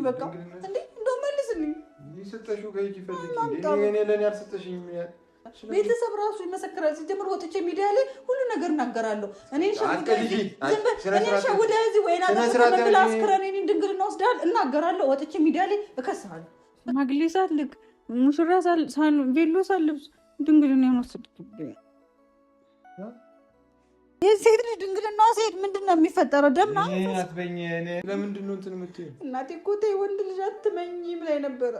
በቃ እንዴ እንደው መልስልኝ። ይሰጠሽው ጋር ይፈልግ እንዴ እኔ ለኔ አልሰጠሽኝ። ቤተሰብ ራሱ ይመሰክራል። ሲጀምር ወጥቼ ሚዲያ ላይ ሁሉ ነገር እናገራለሁ። እኔን ሸውደ እዚህ ወይና ተመክላ አስክረን እኔን ድንግልና ወስዳል እናገራለሁ። ወጥቼ ሚዲያ ላይ እከስሃለሁ። ማግሌ ሳልክ ሙሽራ ቬሎ ሳልብስ ድንግልና ወስድብኝ። የሴት ልጅ ድንግልና ሴት ምንድን ነው የሚፈጠረው? ደምና አትበኝ። ለምንድን ነው እንትን የምትይው? እናቴ እኮ ተይ ወንድ ልጅ አትመኝ ብላኝ ነበረ።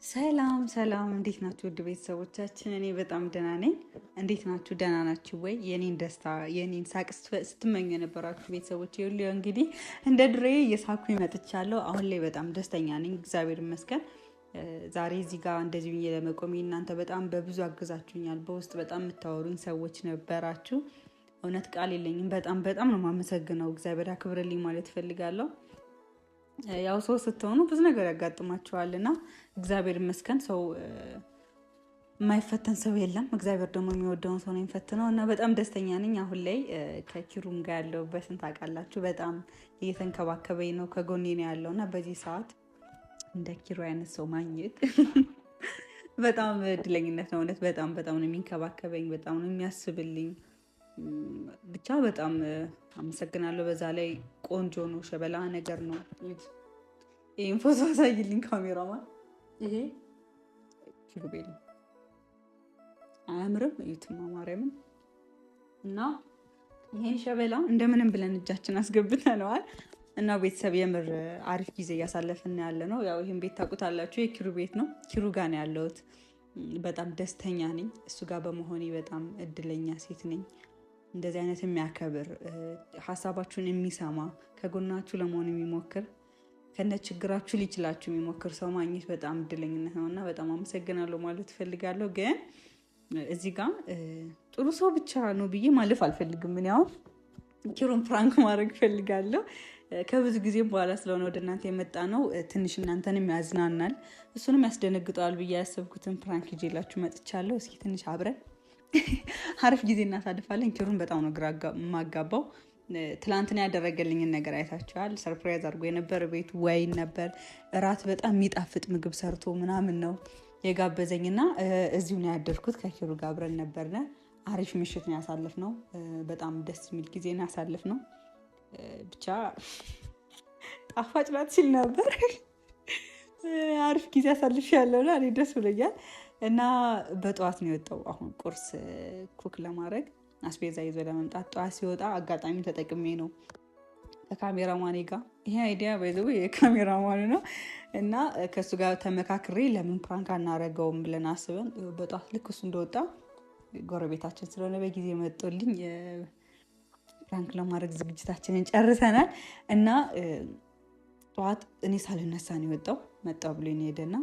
ሰላም ሰላም፣ እንዴት ናችሁ ውድ ቤተሰቦቻችን? እኔ በጣም ደህና ነኝ። እንዴት ናችሁ? ደህና ናችሁ ወይ? የኔን ደስታ የኔን ሳቅ ስትመኙ የነበራችሁ ቤተሰቦች ሁሉ እንግዲህ እንደ ድሬ እየሳኩኝ መጥቻለሁ። አሁን ላይ በጣም ደስተኛ ነኝ፣ እግዚአብሔር ይመስገን። ዛሬ እዚህ ጋር እንደዚህ ብዬ ለመቆሜ እናንተ በጣም በብዙ አግዛችሁኛል። በውስጥ በጣም የምታወሩኝ ሰዎች ነበራችሁ። እውነት ቃል የለኝም። በጣም በጣም ነው የማመሰግነው። እግዚአብሔር አክብርልኝ ማለት እፈልጋለሁ። ያው ሰው ስትሆኑ ብዙ ነገር ያጋጥማችኋልና እግዚአብሔር ይመስገን ሰው የማይፈተን ሰው የለም። እግዚአብሔር ደግሞ የሚወደውን ሰው ነው የሚፈትነው እና በጣም ደስተኛ ነኝ። አሁን ላይ ከኪሩም ጋር ያለሁበትን ታውቃላችሁ። በጣም እየተንከባከበኝ ነው፣ ከጎኔ ነው ያለው እና በዚህ ሰዓት እንደ ኪሩ አይነት ሰው ማግኘት በጣም እድለኝነት ነው። እውነት በጣም በጣም ነው የሚንከባከበኝ፣ በጣም ነው የሚያስብልኝ። ብቻ በጣም አመሰግናለሁ። በዛ ላይ ቆንጆ ነው፣ ሸበላ ነገር ነው። ይህን ፎቶ አሳይልኝ ካሜራማን። ይሄ ኪሩቤል አያምርም? እዩትማ ማርያምን። እና ይሄን ሸበላ እንደምንም ብለን እጃችን አስገብተነዋል እና ቤተሰብ የምር አሪፍ ጊዜ እያሳለፍን ያለ ነው። ያው ይህን ቤት ታውቁታላችሁ፣ የኪሩ ቤት ነው። ኪሩ ጋር ነው ያለሁት። በጣም ደስተኛ ነኝ እሱ ጋር በመሆኔ። በጣም እድለኛ ሴት ነኝ። እንደዚህ አይነት የሚያከብር ሀሳባችሁን የሚሰማ ከጎናችሁ ለመሆን የሚሞክር ከነ ችግራችሁ ሊችላችሁ የሚሞክር ሰው ማግኘት በጣም እድለኝነት ነው እና በጣም አመሰግናለሁ ማለት እፈልጋለሁ። ግን እዚህ ጋር ጥሩ ሰው ብቻ ነው ብዬ ማለፍ አልፈልግም። ምን ያው ኪሩን ፕራንክ ማድረግ እፈልጋለሁ። ከብዙ ጊዜ በኋላ ስለሆነ ወደ እናንተ የመጣ ነው። ትንሽ እናንተንም ያዝናናል እሱንም ያስደነግጠዋል ብዬ ያሰብኩትን ፕራንክ ይዤላችሁ መጥቻለሁ። እስኪ ትንሽ አብረን አሪፍ ጊዜ እናሳልፋለን። ኪሩን በጣም ነው ግራ የማጋባው። ትላንትና ያደረገልኝን ነገር አይታችኋል። ሰርፕራይዝ አድርጎ የነበረ ቤቱ ወይን ነበር፣ እራት በጣም የሚጣፍጥ ምግብ ሰርቶ ምናምን ነው የጋበዘኝና እዚሁ ነው ያደርኩት። ከኪሩ ጋር አብረን ነበርነ። አሪፍ ምሽት ነው ያሳለፍነው። በጣም ደስ የሚል ጊዜ ነው ያሳለፍነው። ብቻ ጣፋጭ ናት ሲል ነበር። አሪፍ ጊዜ አሳልፍ ያለውና እኔ ደስ ብሎኛል። እና በጠዋት ነው የወጣው። አሁን ቁርስ ኩክ ለማድረግ አስቤዛ ይዞ ለመምጣት ጠዋት ሲወጣ አጋጣሚ ተጠቅሜ ነው ከካሜራማኔ ጋር። ይሄ አይዲያ ባይዘው የካሜራማኑ ነው እና ከእሱ ጋር ተመካክሬ ለምን ፕራንክ አናረገውም ብለን አስበን በጠዋት ልክ እሱ እንደወጣ ጎረቤታችን ስለሆነ በጊዜ መጦልኝ ፕራንክ ለማድረግ ዝግጅታችንን ጨርሰናል። እና ጠዋት እኔ ሳልነሳ ነው የወጣው። መጣው ብሎ ነው ሄደና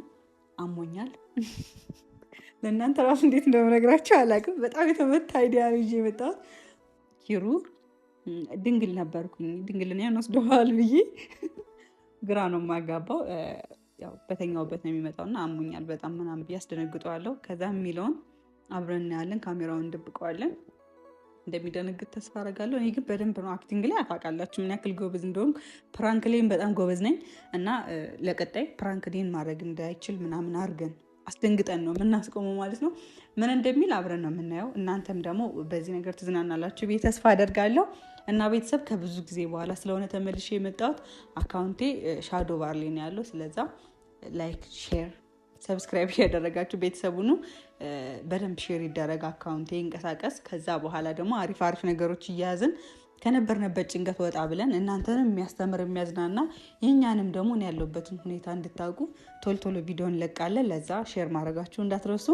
አሞኛል። ለእናንተ ራሱ እንዴት እንደምነግራቸው አላውቅም። በጣም የተመታ አይዲያ ነው ይዤ የመጣሁት። ኪሩ ድንግል ነበርኩኝ፣ ድንግልና ወስደዋል ብዬ ግራ ነው የማጋባው። ያው በተኛውበት ነው የሚመጣውና አሞኛል በጣም ምናምን ብዬ አስደነግጠዋለሁ። ከዛ የሚለውን አብረን እናያለን፣ ካሜራውን እንደብቀዋለን። እንደሚደነግጥ ተስፋ አደርጋለሁ። እኔ ግን በደንብ ነው አክቲንግ ላይ አታውቃላችሁ ምን ያክል ጎበዝ እንደሆንኩ። ፕራንክ ላይም በጣም ጎበዝ ነኝ እና ለቀጣይ ፕራንክ ላይን ማድረግ እንዳይችል ምናምን አድርገን አስደንግጠን ነው የምናስቆመው ማለት ነው። ምን እንደሚል አብረን ነው የምናየው። እናንተም ደግሞ በዚህ ነገር ትዝናናላችሁ ብዬ ተስፋ አደርጋለሁ። እና ቤተሰብ ከብዙ ጊዜ በኋላ ስለሆነ ተመልሼ የመጣሁት አካውንቴ ሻዶ ባር ላይ ነው ያለው። ስለዛ ላይክ፣ ሼር፣ ሰብስክራይብ ያደረጋችሁ ቤተሰቡኑ በደንብ ሼር ይደረግ፣ አካውንቴ ይንቀሳቀስ። ከዛ በኋላ ደግሞ አሪፍ አሪፍ ነገሮች እያያዝን ከነበርንበት ጭንቀት ወጣ ብለን እናንተንም የሚያስተምር የሚያዝናና የእኛንም ደግሞ እኔ ያለሁበትን ሁኔታ እንድታውቁ ቶሎ ቶሎ ቪዲዮ እንለቃለን። ለዛ ሼር ማድረጋችሁ እንዳትረሱ።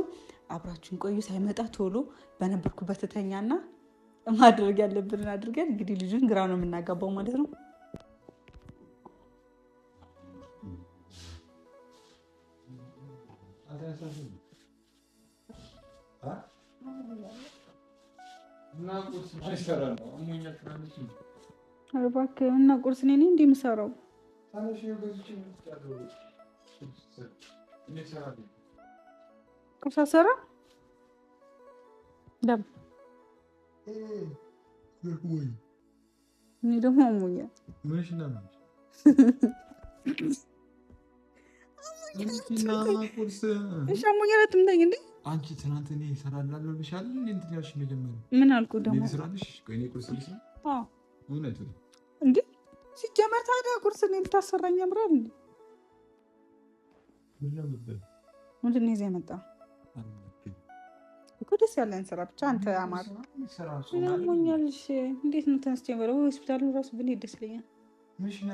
አብራችሁን ቆዩ። ሳይመጣ ቶሎ በነበርኩበት ተኛና ማድረግ ያለብንን አድርገን እንግዲህ ልጁን ግራ ነው የምናጋባው ማለት ነው። እባክህ እና ቁርስ እኔ ነኝ እንደ የምሰራው። ቁርስ አሰራ እኔ ደግሞ አሞኛል። እሺ አሞኛል አትምታኝ እንዴ አንቺ ትናንት እኔ እሰራላለሁ ብሻለሁ እንዴ ያልሽ መጀመሪያ ምን አልኩ ደግሞ ልስራልሽ ቆይ እኔ ቁርስ ልስራ አዎ እውነት እንዴ ሲጀመር ታዲያ ቁርስ እኔ ልታሰራኝ ያምራል እንዴ ምንድን ነው ይዘህ የመጣው እኮ ደስ ያለን ስራ ብቻ አንተ አማር ምን አሞኛል እሺ እንዴት ነው ተነስቼ በለው ሆስፒታል ራሱ ብንሄድ ደስ ይለኛል ምንሽ ነው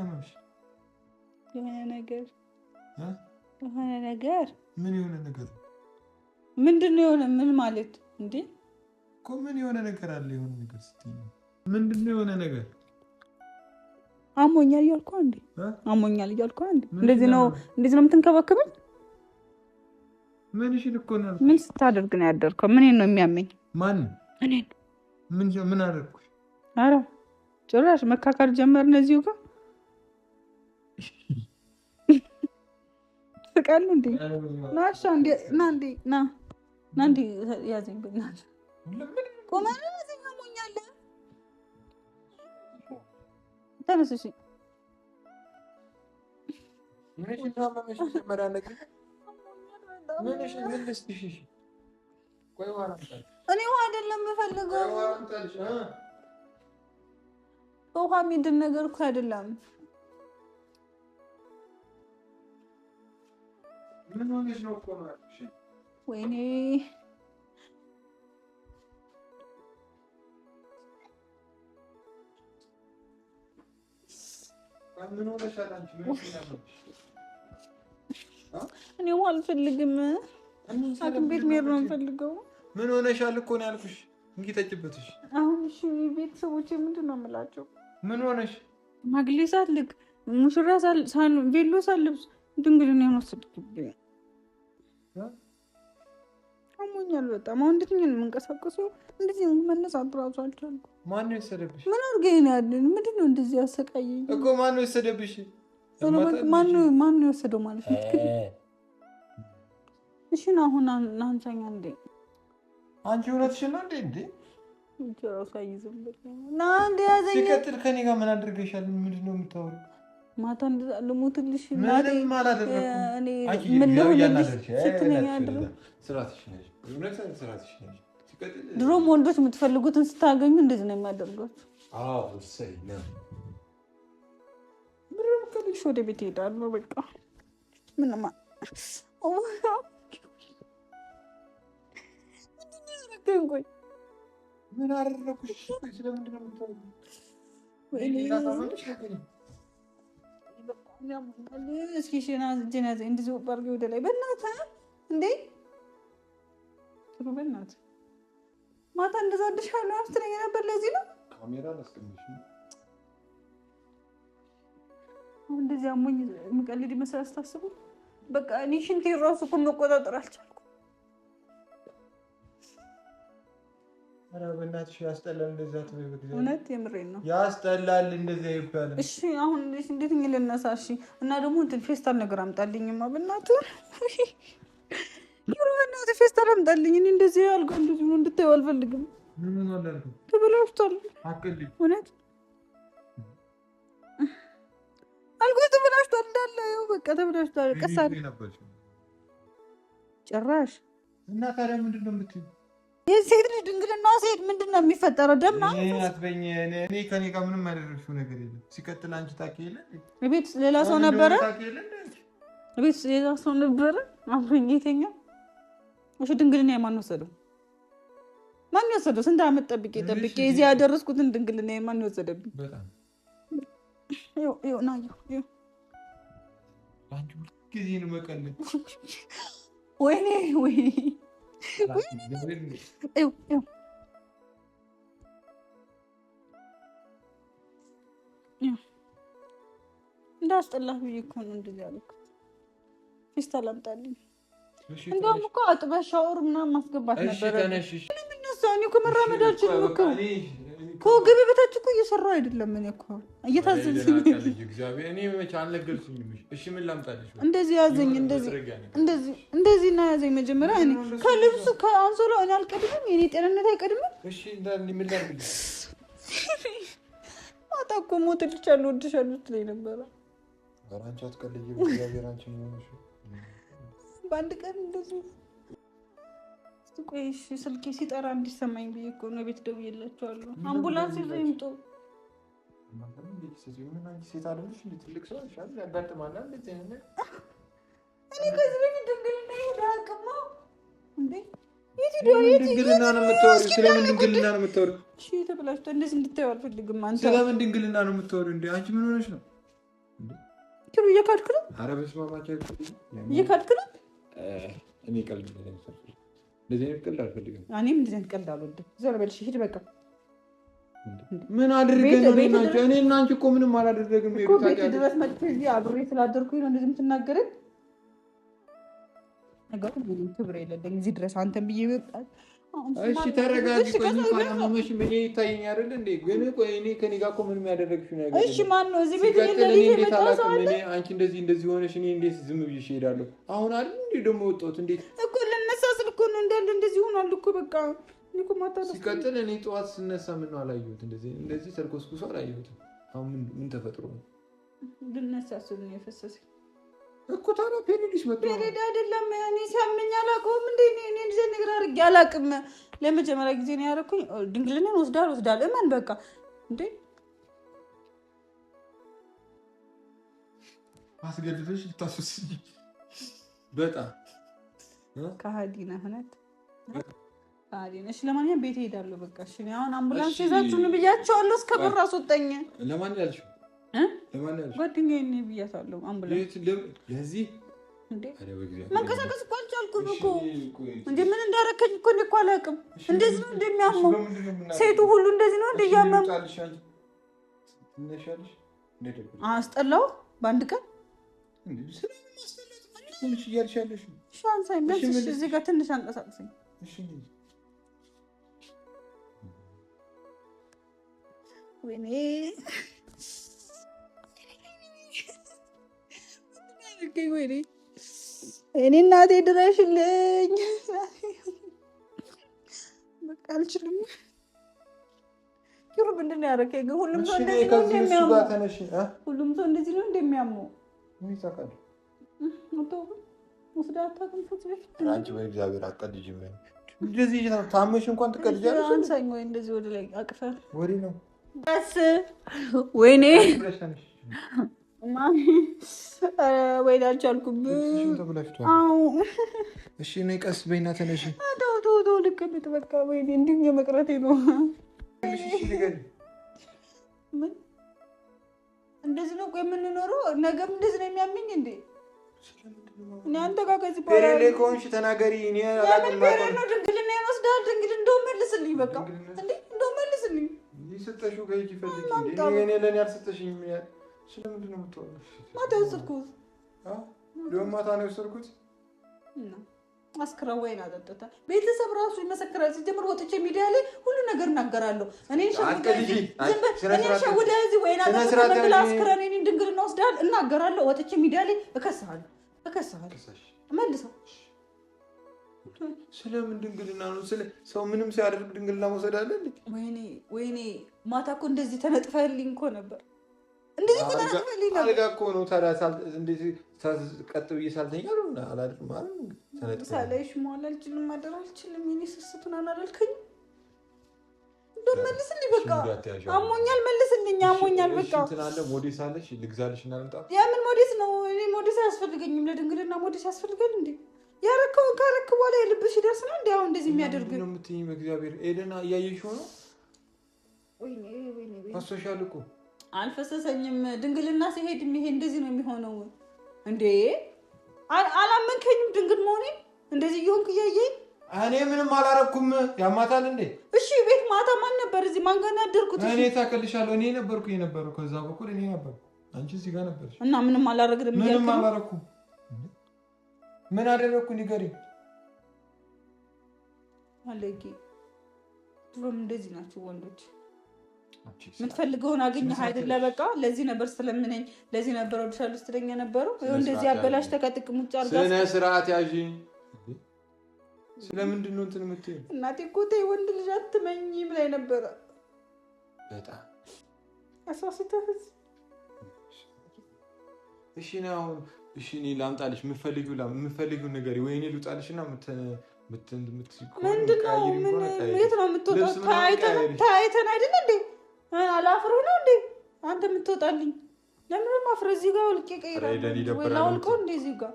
የሆነ ነገር ምን የሆነ ነገር ምንድን ነው የሆነ ምን ማለት እንዴ እኮ ምን የሆነ ነገር አለ የሆነ ነገር ስትይ ምንድን ነው የሆነ ነገር አሞኛል እያልኩህ እንዴ እንደዚህ ነው የምትንከባከበኝ ምን እሺ ልኮ ነው ምን ስታደርግ ነው ያደርከው ምን ነው የሚያመኝ ማን እኔን ምን አደረኩሽ ኧረ ጭራሽ መካከል ጀመርን እዚሁ ጋር ፍቃል እንዴ ናሻ እንዴ ና እንዴ ያዘኝ በእናትህ ቆመን ያዘኝ አሞኛል ተነስ እሺ እኔ ውሃ አይደለም የምፈልገው ውሃ የሚድን ነገር እኮ አይደለም ምን ሆነሽ ነው እኮ ነው ያልኩሽ ወይኔ ምን ሆነሻል አንቺ እኔ ውሃ አልፈልግም ሐኪም ቤት መሄድ ነው የምፈልገው ምን ሆነሻል እኮ ነው ያልኩሽ እንኪ ጠጪበትሽ አሁን እሺ ቤተሰቦቼ ምንድን ነው የምላቸው ምን ሆነሽ ማግሌ ሳልክ ሙሽራ ቬሎ ሳልብስ ድንግልና ወሰድኩብኝ አሞኛል በጣም አሁን እንዴት ነው የምንቀሳቀሰው እንደዚህ መነሳት እራሱ አልቻልኩም ማን ነው የወሰደብሽ ምን አድርገኝ ነው ያለን ምንድን ነው እንደዚህ ያሰቃየኝ እኮ ማን ነው የወሰደብሽ ማን ነው የወሰደው ማለት ነው እሺ ነው አሁን አንተኛ እንዴ አንቺ እውነትሽን ነው እንዴ ጀራሱ አይዝም ና እንዴ ያዘኝ ሲቀጥል ከኔ ጋር ምን አድርገሻል ምንድን ነው የምታወሪው ማታ እንደዛ ልሞትልሽ ምንም አላደረኩም እኔ አንቺ ምን ልሆንልሽ ስትለኝ አድር ስራትሽ ነሽ እውነት ስራትሽ ነሽ ሲቀጥል ድሮም ወንዶች የምትፈልጉትን ስታገኙ እንደዚህ ነው የሚያደርጉት አዎ እሰይ ነው ብሩም ከልሽ ወደ ቤት ይሄዳሉ በቃ ምንም ቆይ ምን አደረኩሽ ስለምንድን ነው የምታወሪው ወይኔ እስኪ ሽና ጀናዘ እንደዚህ ወጣርገ ወደ ላይ በእናትህ እንዴ ጥሩ በእናትህ ማታ እንደዛ አድርሻለሁ አስትነኝ ነበር ለዚህ ነው ካሜራ ላስቀምጥሽ አሁን እንደዚህ አሞኝ የምቀልድ ይመስላል ስታስቡ በቃ እኔ ሽንቴ ራሱ እኮ መቆጣጠር አልቻልኩም ኧረ በእናትሽ ያስጠላል እንደዛ ትበይ በእግዚአብሔር እውነት የምሬን ነው ያስጠላል እንደዛ ይባላል እሺ አሁን እንዴት ልነሳ እሺ እና ደግሞ እንትን ፌስታል ነገር አምጣልኝማ በእናትህ በእናትህ ፌስታል አምጣልኝ እኔ እንደዚህ አልጋ እንደዚህ ነው እንድታየው አልፈልግም ምን አላልኩ ተበላሽቷል አቅልኝ እውነት አልጋ ተበላሽቷል እንዳለ ይኸው በቃ ተበላሽቷል ቀሳል ጭራሽ እና ታዲያ ምንድን ነው የምትይው የሴት ልጅ ድንግልና ሴት ምንድን ነው የሚፈጠረው ደምና አትበኝ እኔ ከኔ ጋር ምንም ያደረግሽው ነገር የለም ሲቀጥል አንቺ ታውቂ የለ ቤት ሌላ ሰው ነበረ ቤት ሌላ ሰው ነበረ አብሮኝ የተኛው እሺ ድንግልና ማን ወሰደው ስንት ዓመት ጠብቄ እዚህ ያደረስኩትን ድንግልና ማን ወሰደብኝ በጣም ይኸው ና ይኸው አንቺ ጊዜ ነው መቀለድ ወይኔ እንዳስጠላህ ብዬ እኮ ነው እንደዚህ ያልኩት ፌስታል አምጣልኝ እንደውም እኮ አጥበህ ሻወር ምናምን ማስገባት ነበረ እኔ እኮ መራመድ አልችልም እኮ ከወገቤ በታች እኮ እየሰራሁ አይደለም እኔ እኮ እየታዘዝኩኝ እንደዚህ ያዘኝ እንደዚህ እና ያዘኝ መጀመሪያ እኔ ከልብሱ ከአንሶላው እኔ አልቀድምም የኔ ጤንነት አይቀድምም ማታ እኮ ሞትልሻለሁ እወድሻለሁ ስትለኝ ነበረ አንቺ አትቀልጂ በእግዚአብሔር አንቺ ምን ሆነሽ? በአንድ ቀን እንደዚህ ቆይ ስልኬ ሲጠራ እንዲሰማኝ ብዬ እኮ ነው ቤት ደውዬላቸዋለሁ። አምቡላንስ ይዘው ይምጡ። ሴት አይደለሽ እንዴ? ትልቅ ሰው አይሻል ያጋጥማል እንደዚህ አይነት እኔ ከዚህ በፊት ድንግልና ይዳቅማ እንዴ ድንግልና ነው የምታወሪው? ስለምን ድንግልና ነው የምታወሪው? እሺ ተብላችሁ እንደዚህ እንድታዩ አልፈልግም። አንተ ስለምን ድንግልና ነው የምታወሪው? እንዴ አንቺ ምን ሆነሽ ነው? ክሩ እየካድክ ነው። ኧረ በስመ አብ እየካድክ ነው። እኔ ቀልድ ነው እንደዚህ አይነት ቀልድ አልፈልግም። እኔም እንደዚህ አይነት ቀልድ አልወድም። ዞር በልሽ ሂድ በቃ። ምን አድርገን ነው እኔ እና አንቺ እኮ ምንም አላደረግም እኮ ቤት ድረስ መጥቼ እዚህ አብሬ ስላደርኩኝ ነው እንደዚህ የምትናገረኝ። ነገሩ ምንም ክብር የለኝም እዚህ ድረስ አንተን ብዬ ይወጣል። እሺ ተረጋጊ። ቆይ እንኳን አመመሽ ምን ይታየኝ አይደል እንዴ? ግን ቆይ እኔ ከኔ ጋር እኮ ምንም ያደረግሽው ነገር እሺ ማን ነው እዚህ ቤት አንቺ እንደዚህ ሆነሽ እኔ እንዴት ዝም ብዬሽ እሄዳለሁ? አሁን አይደል እንዴ ደግሞ ወጣሁት እንዴ እኮ ልነሳስል እኮ ነው እንዳለ እንደዚህ ሆኗል እኮ በቃ እኔ እኮ ማታ ሲቀጥል እኔ ጠዋት ስነሳ ምን ነው አላየሁት እንደዚህ ተልኮስኩሶ አላየሁትም። አሁን ምን ተፈጥሮ ነው? ልነሳስል ነው የፈሰሰኝ እኮ ታዲያ ፔሪድሽ መጥቶ ፔሪድ አይደለም እኔ ሲያመኝ አላውቀውም እንዴ እኔ እንደዚህ ነገር አድርጌ አላውቅም። ለመጀመሪያ ጊዜ ነው ያደረኩኝ። ድንግልናን ወስዳል እመን በቃ እንዴ አስገድፈሽ ልታስወስጂ በጣም ከሃዲ ነህ እውነት ከሃዲ ነሽ። ለማንኛውም ቤት እሄዳለሁ በቃ እሺ። አሁን አምቡላንስ ይዛችሁን ብያቸዋለሁ። እስከ በር አስወጣኝ። ለማን ያልሽው? ለማን ያልሽው? ጓደኛዬ ነው ብያታለሁ። አምቡላንስ ለዚህ እንዴ መንቀሳቀስ እኮ አልቻልኩም እኮ እንዴ ምን እንዳረከኝ እኮ እኔ እኮ አላውቅም። እንደዚህ ነው እንደሚያመው ሴቱ ሁሉ እንደዚህ ነው እንደያመው አስጠላው በአንድ ቀን እንዴ ስለምን አስጠላው ትንሽ እያልሻለሽ ሻንሳይ በስ እዚህ ጋር ትንሽ አንቀሳቅሰኝ እሺ። ወይኔ ወይኔ እኔ እናቴ ድረሽልኝ በቃ አልችልም። ኪሩ ምንድን ነው ያደረገኝ? ሁሉም ሰው እንደዚህ ነው እንደሚያመው ሁሉም ሰው እንደዚህ ነው እንደሚያመው ምን ታውቃለህ? ወስዳ አታውቅም። አንቺ በእግዚአብሔር አትቀልጂ። እንደዚህ ታመሽ እንኳን ትቀልጃለሽ። አንሳኝ ወይ እንደዚህ ወደ ላይ አቅፈህ ወሬ ነው በስ ወይኔ ማሚ ወይኔ አልቻልኩም። እሺ እኔ ቀስ በይና ተነሽ። ተው ልቀመጥ በቃ። ወይኔ እንዲሁ የመቅረቴ ነው። ምን እንደዚህ ነው የምንኖረው? ነገም እንደዚህ ነው የሚያመኝ እንዴ? እኔ አንተ ጋር ከዚህ በኋላ ፔሬድ ከሆንሽ ተናገሪ። እኔ አላውቅም ማለት ነው። ድንግልና ይወስዳል። ድንግል እንደው መልስልኝ በቃ እንዴ እንደው መልስልኝ። ይሰጠሽው ከእጅ ፈልጊ እንዴ እኔ ለኔ አልሰጠሽኝም። ስለምንድን ነው የምትወው? ማታ የወሰድኩት ደግሞ ማታ ነው የወሰድኩት። አስክራ ወይን አጠጥታ ቤተሰብ ራሱ ይመሰክራል። ሲጀምር ወጥቼ ሚዲያ ላይ ሁሉ ነገር እናገራለሁ። እኔ ሸውደ እዚህ ወይን አጠጥታ ብላ አስክራ እኔን ድንግልና ወስዳል እናገራለሁ። ወጥቼ ሚዲያ ላይ እከስሃለሁ መልሰው። ስለምን ድንግልና ነው? ሰው ምንም ሲያደርግ ድንግልና መውሰድ አለ እንዴ? ወይኔ ማታ እኮ እንደዚህ ተነጥፈልኝ እኮ ነበር። እንደዚህ እኮ ተነጥፈልኝ ነበር። አልጋ እኮ ነው ታዲያ። እንደዚህ ቀጥ ብዬ ሳልተኛ ነው አላድርም ማለት ነው። ሳላይሽ መዋል አልችልም፣ ማደር አልችልም። የኔ ስስቱን አላደልከኝ። እንደው መልስልኝ በቃ አሞኛል። መልስልኝ አሞኛል በቃ። እንትን አለ ሞዴስ አለሽ ልግዛልሽ እና ልምጣ። የምን ሞዴስ ነው? እኔ ሞዴስ አያስፈልገኝም። ለድንግልና ሞዴስ ያስፈልጋል እንዴ? ያረከው ካረክ በኋላ የልብሽ ይደርስ ነው እንዴ? አሁን እንደዚህ የሚያደርግ ነው የምትይኝ? በእግዚአብሔር ኤደና እያየሽው ነው። ወይኔ ፈሶሻል እኮ። አልፈሰሰኝም። ድንግልና ሲሄድ ይሄ እንደዚህ ነው የሚሆነው እንዴ? አላመንከኝም? ድንግል መሆኔ እንደዚህ እየሆንክ እያየኝ እኔ ምንም አላረኩም። ያማታል እንዴ? እሺ ቤት ማታ ማን ነበር? እዚህ ማን ጋር ያደርኩት? እኔ ታከልሻለሁ። እኔ ነበርኩ የነበረው ከዛ በኩል እኔ ነበርኩ። አንቺ እዚህ ጋር ነበርሽ እና ምንም አላረግንም። ምንም አላረኩም። ምን አደረኩ? ንገሪኝ። አለቂ ድሮም እንደዚህ ናቸው ወንዶች። የምትፈልገውን አገኘህ አይደለ? በቃ ለዚህ ነበር ስለምነኝ፣ ለዚህ ነበር ወድሻለሁ ስትለኝ ነበረው። ይኸው እንደዚህ አበላሽ ተቀጥቅም ውጭ አድርጋ ስነ ስርዓት ያዢ። ስለምንድን ነው እንትን የምትይው? እናቴ እኮ ተይ ወንድ ልጅ አትመኝ ብላኝ ነበረ። በጣም አሳስተህ እሺ ነው አሁን እሺ እኔ ላምጣልሽ የምትፈልጊው ነገር ወይ እኔ ልውጣልሽና ምንድነው የት ነው የምትወጣው? ታይተን አይደል እንዴ? አላፍርህ ነው እንዴ አንተ የምትወጣልኝ? ለምን ማፍረ እዚህ ጋር ወልቄ ቀይራለሁ ወይ ላውልቀው እንዴ እዚህ ጋር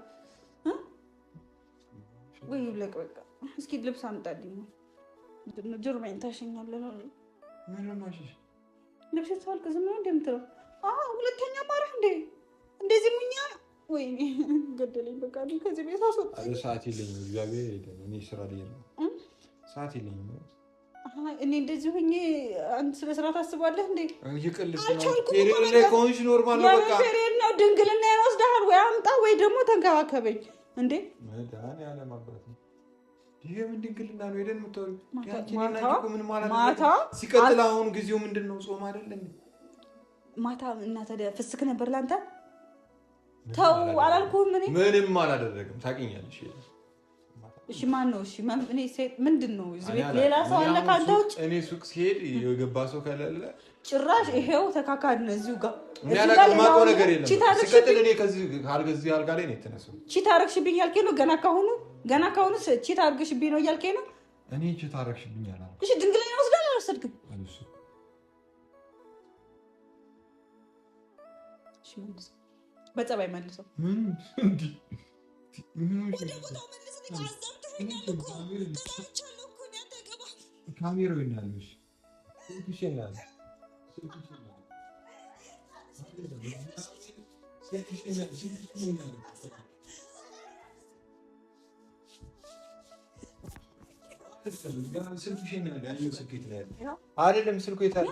ወይ ይብለቅ በቃ። እስኪ ልብስ አምጣልኝ። ጀርባዬን ታሸኛለህ ነው ምን ማሽሽ ልብስ ታልክ ዝም ነው እንደምትለው ሁለተኛ ማረህ እንዴ እንደዚህ ሙኛ ወይ ገደለኝ። በቃ ከዚህ ቤት አስወጣ። ሰዓት የለኝም እግዚአብሔር የለም እኔ ስራ ላይ ነው ሰዓት የለኝም። እኔ እንደዚህ ሆኜ አንተ ስለ ስራ ታስባለህ እንዴ? ይቀልስ ነው ኮንሽ ኖርማል ነው በቃ ፌሬድ ነው ድንግልና ይወስዳል። ወይ አምጣ ወይ ደግሞ ተንከባከበኝ እንዴ መዳን ያለ ማባት ነው። ይሄ ምን ድንግልና ነው? ሄደን ምትወል ማታ ምን ማለት ነው? ሲቀጥል አሁን ጊዜው ምንድነው? ጾም አይደለም ማታ እና ታዲያ ፍስክ ነበር ላንተ ተው አላልኩህም? ምንም አላደረግም ታውቂኛለሽ። እሺ ማን ነው? እሺ እኔ ምንድን ነው እዚህ ቤት ሌላ ሰው አለ ካንተ ውጭ? እኔ ሱቅ ሲሄድ የገባ ሰው ከሌለ ጭራሽ ይሄው ተካካድ ነው እዚሁ ጋር የሚያላቀማቀው ነገር የለም። ሲቀጥል እኔ ከዚህ ካልገዚህ አልጋ ላይ ነው የተነሳው። ቺት አረግሽብኝ ያልከኝ ነው ገና ካሁኑ ቺት አርግሽብኝ ነው እያልከኝ ነው? እኔ ቺት አረግሽብኝ አላልኩም። እሺ ድንግልና ወስደህ አልወሰድክም? እሺ መልሰው በጸባይ መልሰው ምን እንዴ ካሜራው ይናልሽ ይሽናል አይደለም ስልኩ የታለ?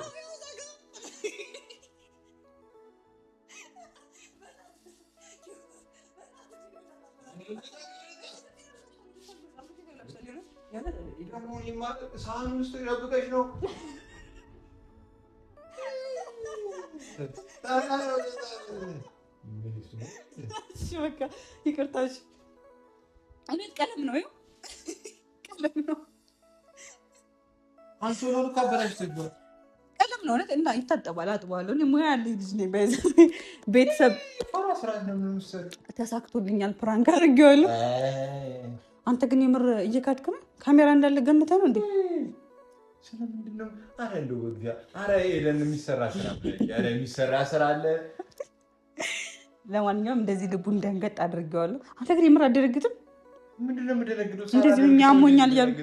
ሳህን ውስጥ ደብቀሽ ነው። በቃ ይቅርታሽ። እውነት ቀለም ነው ቀለም ነው አንቺ ወሩ ካበላሽ ትግባ ቀለም ነው እውነት። እና ይታጠባል አጥባለሁ። እኔ ሙያ ያለኝ ልጅ ነኝ። ቤተሰብ ተሳክቶልኛል። ፕራንክ አድርጌዋለሁ። አንተ ግን የምር እየካድክ ነው። ካሜራ እንዳለ ገምተህ ነው እንዴ? ስለምንድን ነው? ኧረ እንደው በእግዚአብሔር ኧረ ሄደን የሚሰራ ስራ አለ። ለማንኛውም እንደዚህ ልቡ እንደንገጥ አድርጌዋለሁ። አንተ ግን የምር አደረግትም? ምንድን ነው የምደነግጠው? እንደዚህ ያሞኛል እያልኩ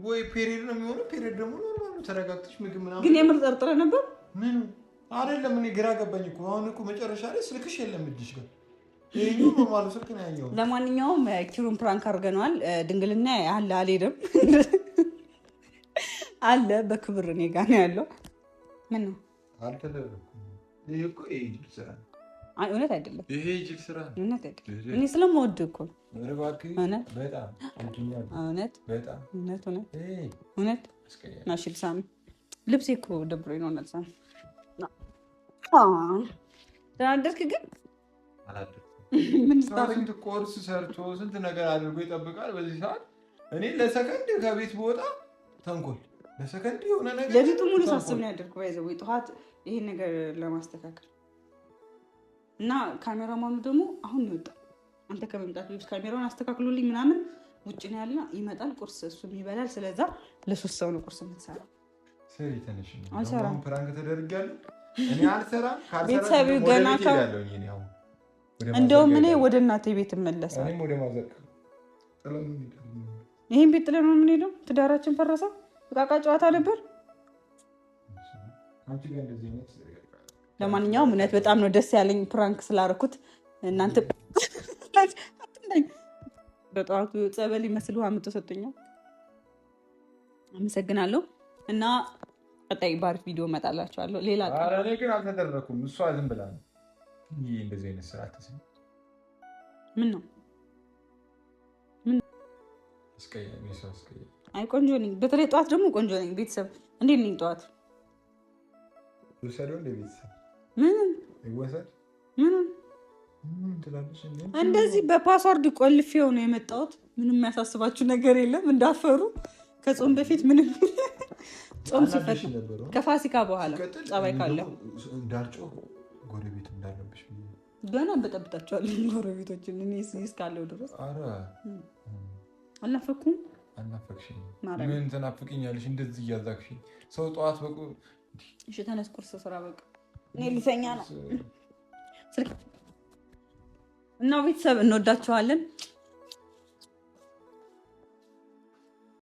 ወይ ፔሪድ ነው የሚሆነው። ፔሪድ ደግሞ ኖርማል ተረጋግተሽ ምግብ ምናምን። ግን የምር ጠርጥረህ ነበር? ምን አይደለም። እኔ ግራ ገባኝ እኮ አሁን እኮ መጨረሻ ላይ ስልክሽ የለም እጅሽ ጋር ይሄኛው ኖርማል ስልክ ነው ያኛው። ለማንኛውም ኪሩን ፕራንክ አድርገነዋል። ድንግልና አለ አልሄድም አለ በክብር እኔ ጋር ነው ያለው። ምን ነው አልተደረኩም። ይሄ እኮ የጅል ስራ ነው። አይ እውነት አይደለም። ይሄ የጅል ስራ ነው። እውነት አይደለም። እኔ ስለምወድ እኮ እባክህ በጣም እውነት በጣም እውነት ናሽል ሳሚ ልብሴ እኮ ደብሮኝ ነው። ነልሳ ተናደድክ? ግን ስንት ኮርስ ሰርቶ ስንት ነገር አድርጎ ይጠብቃል። በዚህ ሰዓት እኔ ለሰከንድ ከቤት በወጣ ተንኮል ለሰከንድ የሆነ ነገር ለቤቱ ሙሉ ሳስብ ነው ያደርኩ። ባይዘው ጠዋት ይሄን ነገር ለማስተካከል እና ካሜራማኑ ደግሞ አሁን ይወጣ አንተ ከመምጣት በፊት ካሜራውን አስተካክሉልኝ ምናምን ውጭ ነው ያለና ይመጣል። ቁርስ እሱም ይበላል። ስለዛ ለሶስት ሰው ነው ቁርስ የምትሰራው። ሰሪ ተነሽ ነው አሁን ፕራንክ ተደርጋለሁ። እኔ አልሰራም። ቤተሰብ ገና እንደውም እኔ ወደ እናቴ ቤት እመለሳለሁ። እኔም ወደ ማዘቅ ይሄን ቤት ጥለን ነው የምንሄደው። ትዳራችን ፈረሰ። ዕቃ ጨዋታ ነበር። ለማንኛውም እውነት በጣም ነው ደስ ያለኝ ፕራንክ ስላደረኩት። እናንተ በጠዋቱ ጸበል ይመስል ውሃ ምቶ ሰጥቶኛል። አመሰግናለሁ። እና ቀጣይ ባሪፍ ቪዲዮ እመጣላችኋለሁ። ሌላ እኔ ግን አልተደረኩም። እሷ ዝም ብላ ነው ይሄ እንደዚህ አይነት ስራ አትስም። ምን ነው ምን እስከያሚ ሰው እስከያ አይ ቆንጆ ነኝ። በተለይ ጠዋት ደግሞ ቆንጆ ነኝ። ቤተሰብ እንዴት ነኝ? ጠዋት ወሰደው እንደ ቤተሰብ ምን ይወሰድ ምን ትላለሽ? እንደዚህ በፓስወርድ ቆልፌው ነው የመጣሁት። ምንም የሚያሳስባችሁ ነገር የለም እንዳፈሩ። ከጾም በፊት ምንም ጾም ሲፈት ከፋሲካ በኋላ ጸባይ ካለ እንዳልጮህ ጎረቤት እንዳለብሽ ገና እንበጠብጣቸዋለን ጎረቤቶችን እኔ እስካለሁ ድረስ። አልናፈኩም? አልናፈቅሽኝ? ምን ትናፍቅኛለሽ እንደዚህ እያዛክሽኝ? ሰው ጠዋት በቁ እሺ ተነስ ቁርስ ስራ በቃ እኔ ልተኛ ነው። እና ቤተሰብ እንወዳቸዋለን።